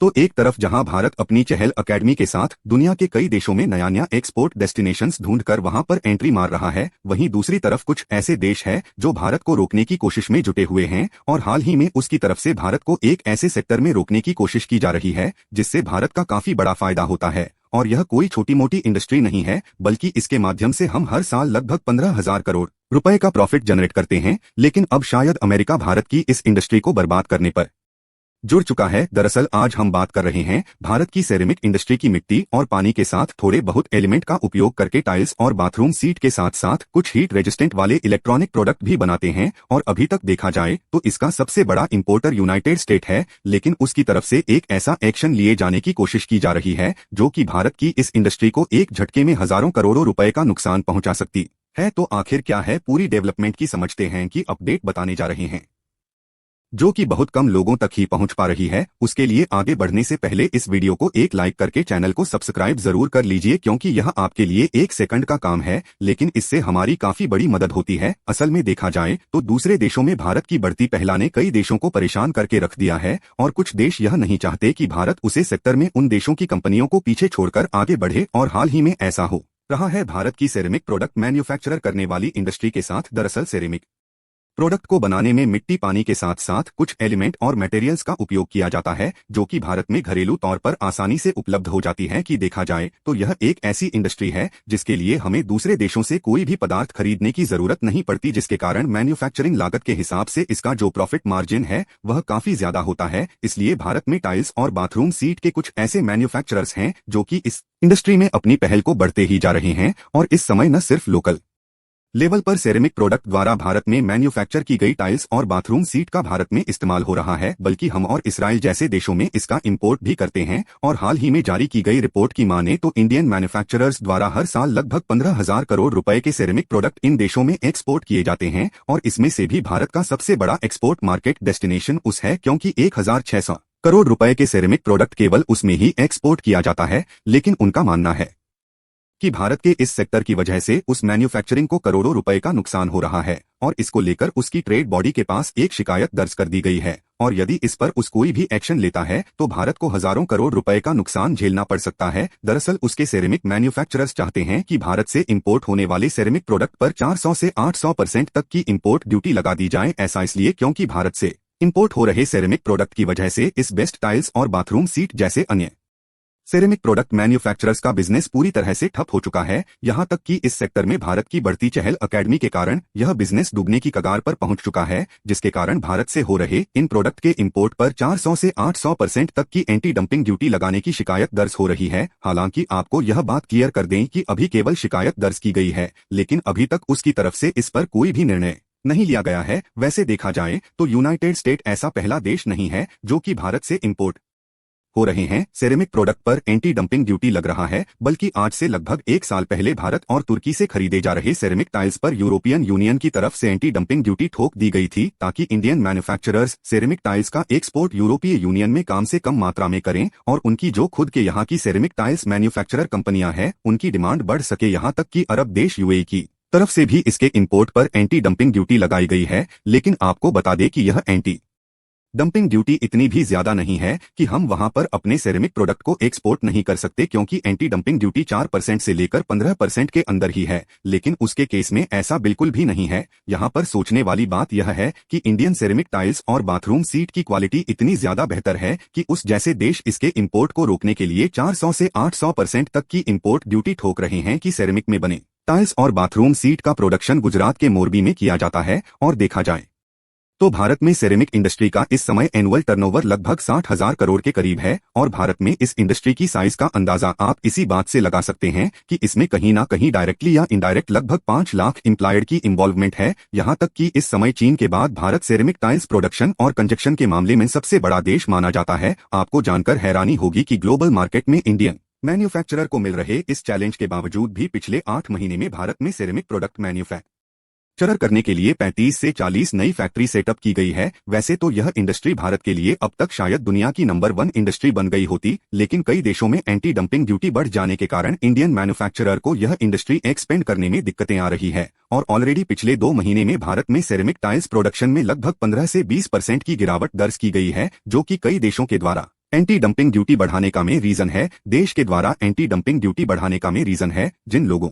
तो एक तरफ जहां भारत अपनी चहल अकेडमी के साथ दुनिया के कई देशों में नया नया एक्सपोर्ट डेस्टिनेशंस ढूंढकर वहां पर एंट्री मार रहा है, वहीं दूसरी तरफ कुछ ऐसे देश हैं जो भारत को रोकने की कोशिश में जुटे हुए हैं और हाल ही में उसकी तरफ से भारत को एक ऐसे सेक्टर में रोकने की कोशिश की जा रही है जिससे भारत का काफी बड़ा फायदा होता है। और यह कोई छोटी मोटी इंडस्ट्री नहीं है, बल्कि इसके माध्यम से हम हर साल लगभग 15,000 करोड़ रुपए का प्रॉफिट जनरेट करते हैं। लेकिन अब शायद अमेरिका भारत की इस इंडस्ट्री को बर्बाद करने पर जुड़ चुका है। दरअसल आज हम बात कर रहे हैं भारत की सेरेमिक इंडस्ट्री की मिट्टी और पानी के साथ थोड़े बहुत एलिमेंट का उपयोग करके टाइल्स और बाथरूम सीट के साथ साथ कुछ हीट रेजिस्टेंट वाले इलेक्ट्रॉनिक प्रोडक्ट भी बनाते हैं। और अभी तक देखा जाए तो इसका सबसे बड़ा इंपोर्टर यूनाइटेड स्टेट है, लेकिन उसकी तरफ से एक ऐसा एक्शन लिए जाने की कोशिश की जा रही है जो कि भारत की इस इंडस्ट्री को एक झटके में हजारों करोड़ों रुपए का नुकसान पहुंचा सकती है। तो आखिर क्या है पूरी डेवलपमेंट की, समझते हैं कि अपडेट बताने जा रहे हैं जो कि बहुत कम लोगों तक ही पहुंच पा रही है। उसके लिए आगे बढ़ने से पहले इस वीडियो को एक लाइक करके चैनल को सब्सक्राइब जरूर कर लीजिए, क्योंकि यह आपके लिए एक सेकंड का काम है, लेकिन इससे हमारी काफी बड़ी मदद होती है। असल में देखा जाए तो दूसरे देशों में भारत की बढ़ती पहला ने कई देशों को परेशान करके रख दिया है और कुछ देश यह नहीं चाहते कि भारत उसे सेक्टर में उन देशों की कंपनियों को पीछे छोड़कर आगे बढ़े। और हाल ही में ऐसा हो रहा है भारत की सेरेमिक प्रोडक्ट मैन्युफैक्चरर करने वाली इंडस्ट्री के साथ। दरअसल सेरेमिक प्रोडक्ट को बनाने में मिट्टी पानी के साथ साथ कुछ एलिमेंट और मटेरियल्स का उपयोग किया जाता है जो कि भारत में घरेलू तौर पर आसानी से उपलब्ध हो जाती है। कि देखा जाए तो यह एक ऐसी इंडस्ट्री है जिसके लिए हमें दूसरे देशों से कोई भी पदार्थ खरीदने की जरूरत नहीं पड़ती, जिसके कारण मैन्युफैक्चरिंग लागत के हिसाब से इसका जो प्रॉफिट मार्जिन है वह काफी ज्यादा होता है। इसलिए भारत में टाइल्स और बाथरूम सीट के कुछ ऐसे मैन्युफैक्चरर्स हैं जो कि इस इंडस्ट्री में अपनी पहल को बढ़ते ही जा रहे हैं। और इस समय न सिर्फ लोकल लेवल पर सेरेमिक प्रोडक्ट द्वारा भारत में मैन्युफैक्चर की गई टाइल्स और बाथरूम सीट का भारत में इस्तेमाल हो रहा है, बल्कि हम और इसराइल जैसे देशों में इसका इंपोर्ट भी करते हैं। और हाल ही में जारी की गई रिपोर्ट की माने तो इंडियन मैन्युफैक्चरर्स द्वारा हर साल लगभग 15,000 करोड़ रुपए के सेरेमिक प्रोडक्ट इन देशों में एक्सपोर्ट किए जाते हैं। और इसमें से भी भारत का सबसे बड़ा एक्सपोर्ट मार्केट डेस्टिनेशन उस है, क्योंकि 1,600 करोड़ रुपए के सेरेमिक प्रोडक्ट केवल उसमें ही एक्सपोर्ट किया जाता है। लेकिन उनका मानना है कि भारत के इस सेक्टर की वजह से उस मैन्युफैक्चरिंग को करोड़ों रुपए का नुकसान हो रहा है और इसको लेकर उसकी ट्रेड बॉडी के पास एक शिकायत दर्ज कर दी गई है। और यदि इस पर कोई भी एक्शन लेता है तो भारत को हजारों करोड़ रुपए का नुकसान झेलना पड़ सकता है। दरअसल उसके सेरेमिक मैन्युफैक्चरर्स चाहते हैं कि भारत से इंपोर्ट होने वाले सेरेमिक प्रोडक्ट पर 400 से 800% तक की इंपोर्ट ड्यूटी लगा दी जाए। ऐसा इसलिए क्योंकि भारत से इंपोर्ट हो रहे सेरेमिक प्रोडक्ट की वजह से इस बेस्ट टाइल्स और बाथरूम सीट जैसे अन्य सेरेमिक प्रोडक्ट मैन्युफैक्चरर्स का बिजनेस पूरी तरह से ठप हो चुका है। यहां तक कि इस सेक्टर में भारत की बढ़ती चहल अकेडमी के कारण यह बिजनेस डूबने की कगार पर पहुंच चुका है, जिसके कारण भारत से हो रहे इन प्रोडक्ट के इंपोर्ट पर 400 से 800% तक की एंटी डंपिंग ड्यूटी लगाने की शिकायत दर्ज हो रही है। हालांकि आपको यह बात क्लियर कर दें कि अभी केवल शिकायत दर्ज की गई है, लेकिन अभी तक उसकी तरफ से इस पर कोई भी निर्णय नहीं लिया गया है। वैसे देखा जाए तो यूनाइटेड स्टेट ऐसा पहला देश नहीं है जो कि भारत से इंपोर्ट हो रहे हैं सेरेमिक प्रोडक्ट पर एंटी डंपिंग ड्यूटी लग रहा है, बल्कि आज से लगभग एक साल पहले भारत और तुर्की से खरीदे जा रहे सेरेमिक टाइल्स पर यूरोपियन यूनियन की तरफ से एंटी डंपिंग ड्यूटी ठोक दी गई थी, ताकि इंडियन मैन्युफैक्चरर्स सेरेमिक टाइल्स का एक्सपोर्ट यूरोपीय यूनियन में कम से कम मात्रा में करें और उनकी जो खुद के यहाँ की सेरेमिक टाइल्स मैन्युफैक्चरर कंपनियां हैं उनकी डिमांड बढ़ सके। यहाँ तक कि अरब देश यूएई की तरफ से भी इसके इंपोर्ट पर एंटी डंपिंग ड्यूटी लगाई गई है। लेकिन आपको बता दें कि यह एंटी डंपिंग ड्यूटी इतनी भी ज्यादा नहीं है कि हम वहां पर अपने सेरेमिक प्रोडक्ट को एक्सपोर्ट नहीं कर सकते, क्योंकि एंटी डंपिंग ड्यूटी 4% से लेकर 15% के अंदर ही है। लेकिन उसके केस में ऐसा बिल्कुल भी नहीं है। यहाँ पर सोचने वाली बात यह है कि इंडियन सेरेमिक टाइल्स और बाथरूम सीट की क्वालिटी इतनी ज्यादा बेहतर है कि उस जैसे देश इसके इंपोर्ट को रोकने के लिए 400 से 800% तक की इंपोर्ट ड्यूटी ठोक रहे हैं। कि सेरेमिक में बने टाइल्स और बाथरूम सीट का प्रोडक्शन गुजरात के मोरबी में किया जाता है। और देखा जाए तो भारत में सेरेमिक इंडस्ट्री का इस समय एनुअल टर्नओवर लगभग 60,000 करोड़ के करीब है। और भारत में इस इंडस्ट्री की साइज का अंदाजा आप इसी बात से लगा सकते हैं कि इसमें कहीं ना कहीं डायरेक्टली या इनडायरेक्ट लगभग 5 लाख एम्प्लॉयड की इन्वॉल्वमेंट है। यहां तक कि इस समय चीन के बाद भारत सेरेमिक टाइल्स प्रोडक्शन और कंजक्शन के मामले में सबसे बड़ा देश माना जाता है। आपको जानकर हैरानी होगी कि ग्लोबल मार्केट में इंडियन मैन्युफैक्चरर को मिल रहे इस चैलेंज के बावजूद भी पिछले 8 महीने में भारत में सेरेमिक प्रोडक्ट मैन्युफैक्चर करने के लिए 35 से 40 नई फैक्ट्री सेटअप की गई है। वैसे तो यह इंडस्ट्री भारत के लिए अब तक शायद दुनिया की नंबर 1 इंडस्ट्री बन गई होती, लेकिन कई देशों में एंटी डंपिंग ड्यूटी बढ़ जाने के कारण इंडियन मैन्युफैक्चरर को यह इंडस्ट्री एक्सपेंड करने में दिक्कतें आ रही है। और ऑलरेडी पिछले 2 महीने में भारत में सेरेमिक टाइल्स प्रोडक्शन में लगभग 15 से 20% की गिरावट दर्ज की गई है, जो कि कई देशों के द्वारा एंटी डंपिंग ड्यूटी बढ़ाने का में रीजन है, देश के द्वारा एंटी डंपिंग ड्यूटी बढ़ाने का में रीजन है, जिन लोगों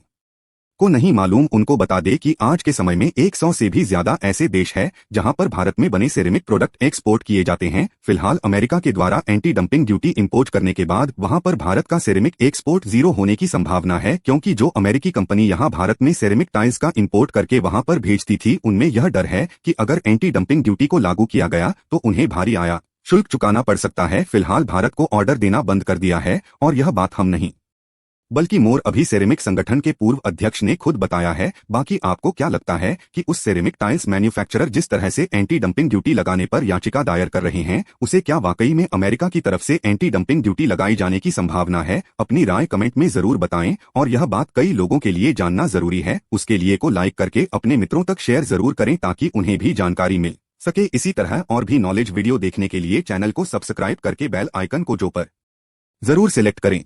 को नहीं मालूम उनको बता दे कि आज के समय में 100 से भी ज्यादा ऐसे देश है जहां पर भारत में बने सिरेमिक प्रोडक्ट एक्सपोर्ट किए जाते हैं। फिलहाल अमेरिका के द्वारा एंटी डंपिंग ड्यूटी इंपोज करने के बाद वहां पर भारत का सिरेमिक एक्सपोर्ट जीरो होने की संभावना है, क्योंकि जो अमेरिकी कंपनी यहां भारत में सिरेमिक टाइल्स का इंपोर्ट करके वहां पर भेजती थी, उनमें यह डर है कि अगर एंटी डंपिंग ड्यूटी को लागू किया गया तो उन्हें भारी आया शुल्क चुकाना पड़ सकता है। फिलहाल भारत को ऑर्डर देना बंद कर दिया है, और यह बात हम नहीं बल्कि मोर अभी सिरेमिक संगठन के पूर्व अध्यक्ष ने खुद बताया है। बाकी आपको क्या लगता है कि उस सिरेमिक टाइल्स मैन्युफैक्चरर जिस तरह से एंटी डंपिंग ड्यूटी लगाने पर याचिका दायर कर रहे हैं, उसे क्या वाकई में अमेरिका की तरफ से एंटी डंपिंग ड्यूटी लगाई जाने की संभावना है? अपनी राय कमेंट में जरूर बताएं, और यह बात कई लोगों के लिए जानना जरूरी है। उसके लिए को लाइक करके अपने मित्रों तक शेयर जरूर करें ताकि उन्हें भी जानकारी मिल सके। इसी तरह और भी नॉलेज वीडियो देखने के लिए चैनल को सब्सक्राइब करके बेल आइकन को जो पर जरूर सिलेक्ट करें।